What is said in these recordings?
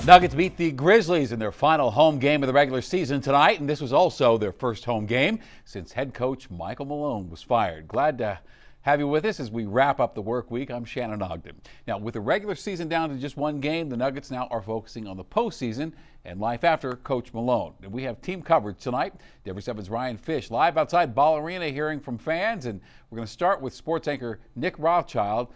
Nuggets beat the Grizzlies in their final home game of the regular season tonight, and this was also their first home game since head coach Michael Malone was fired. Glad to have you with us as we wrap up the work week. I'm Shannon Ogden. Now, with the regular season down to just one game, the Nuggets now are focusing on the postseason and life after Coach Malone. And we have team coverage tonight. Denver 7's Ryan Fish live outside Ball Arena hearing from fans, and we're going to start with sports anchor Nick Rothschild.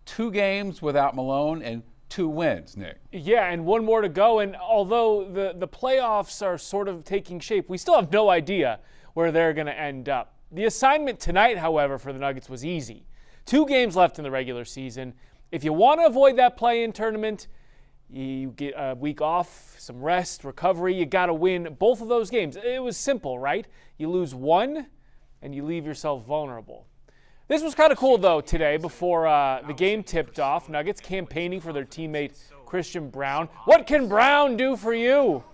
2 games without Malone and 2 wins, Nick. Yeah, and 1 more to go. And although the playoffs are sort of taking shape, we still have no idea where they're going to end up. The assignment tonight, however, for the Nuggets was easy. 2 games left in the regular season. If you want to avoid that play-in tournament, you get a week off, some rest, recovery. You got to win both of those games. It was simple, right? You lose 1 and you leave yourself vulnerable. This was kind of cool, though, today before the game tipped off. Nuggets campaigning for their teammate Christian Braun. What can Braun do for you?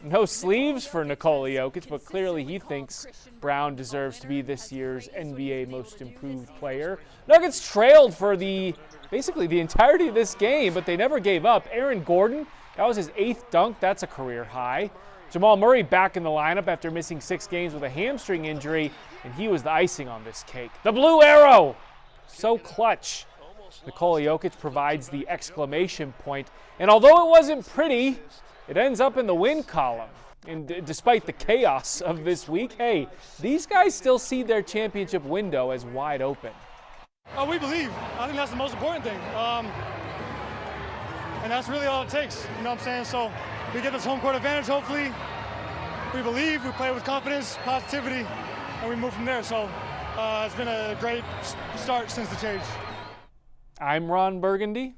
No sleeves for Nikola Jokic, but clearly he thinks Braun deserves to be this year's NBA Most Improved Player. Nuggets trailed for basically the entirety of this game, but they never gave up. Aaron Gordon, that was his 8th dunk. That's a career high. Jamal Murray back in the lineup after missing 6 games with a hamstring injury, and he was the icing on this cake. The blue arrow, so clutch. Nikola Jokic provides the exclamation point, and although it wasn't pretty, it ends up in the win column. And despite the chaos of this week, hey, these guys still see their championship window as wide open. We believe. I think that's the most important thing. And that's really all it takes, you know what I'm saying? So we get this home court advantage, hopefully. We believe, we play with confidence, positivity, and we move from there. So it's been a great start since the change. I'm Ron Burgundy.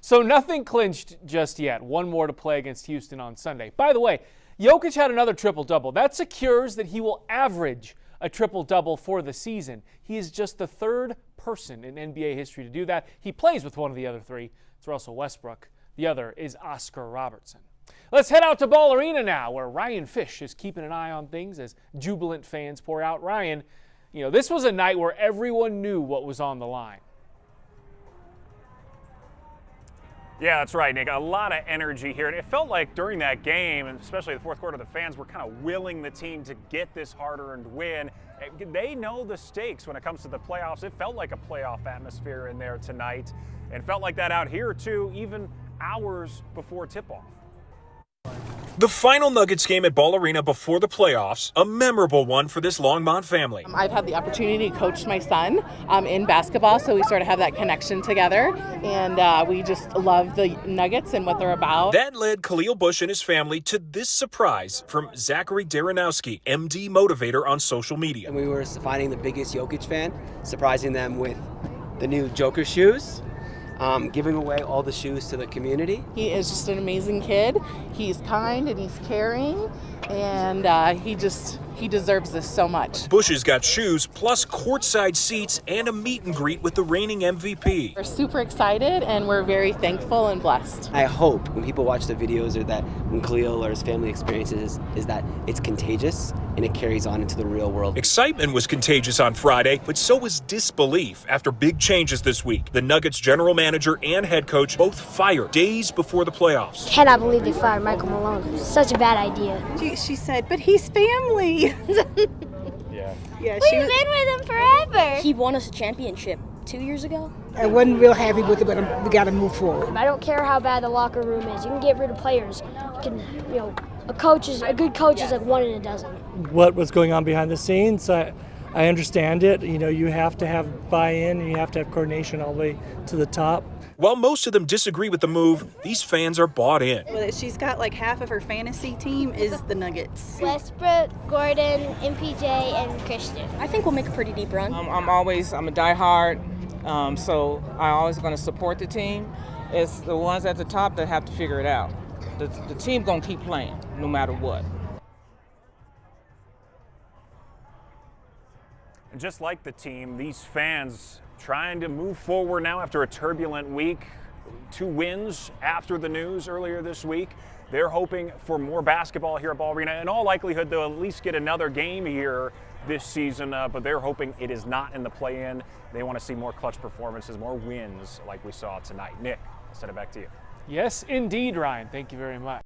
So nothing clinched just yet. 1 more to play against Houston on Sunday. By the way, Jokic had another triple-double. That secures that he will average a triple-double for the season. He is just the 3rd person in NBA history to do that. He plays with one of the other 3. It's Russell Westbrook. The other is Oscar Robertson. Let's head out to Ball Arena now, where Ryan Fish is keeping an eye on things as jubilant fans pour out. Ryan, this was a night where everyone knew what was on the line. Yeah, that's right, Nick. A lot of energy here. And it felt like during that game, and especially the fourth quarter, the fans were kind of willing the team to get this hard-earned win. They know the stakes when it comes to the playoffs. It felt like a playoff atmosphere in there tonight, and felt like that out here, too, even hours before tip-off. The final Nuggets game at Ball Arena before the playoffs, a memorable one for this Longmont family. I've had the opportunity to coach my son in basketball, so we sort of have that connection together, and we just love the Nuggets and what they're about. That led Khalil Bush and his family to this surprise from Zachary Daranowski, MD motivator on social media. And we were finding the biggest Jokic fan, surprising them with the new Joker shoes. Giving away all the shoes to the community. He is just an amazing kid. He's kind and he's caring, and he deserves this so much. Bush's got shoes, plus courtside seats and a meet and greet with the reigning MVP. We're super excited, and we're very thankful and blessed. I hope when people watch the videos, or that when Khalil or his family experiences, is that it's contagious and it carries on into the real world. Excitement was contagious on Friday, but so was disbelief after big changes this week. The Nuggets general manager and head coach both fired days before the playoffs. Cannot believe they fired Michael Malone. Such a bad idea. She said, but he's family. Yeah, we've been with him forever. He won us a championship 2 years ago. I wasn't real happy with it, but we got to move forward. I don't care how bad the locker room is. You can get rid of players. You can, a good coach is like 1 in a dozen. What was going on behind the scenes, I understand it. You have to have buy-in and you have to have coordination all the way to the top. While most of them disagree with the move, these fans are bought in. Well, she's got like half of her fantasy team is the Nuggets. Westbrook, Gordon, MPJ, and Christian. I think we'll make a pretty deep run. I'm a diehard, so I'm always going to support the team. It's the ones at the top that have to figure it out. The team going to keep playing no matter what. And just like the team, these fans trying to move forward now after a turbulent week. 2 wins after the news earlier this week. They're hoping for more basketball here at Ball Arena. In all likelihood, they'll at least get another game here this season, but they're hoping it is not in the play-in. They want to see more clutch performances, more wins like we saw tonight. Nick, I'll send it back to you. Yes, indeed, Ryan. Thank you very much.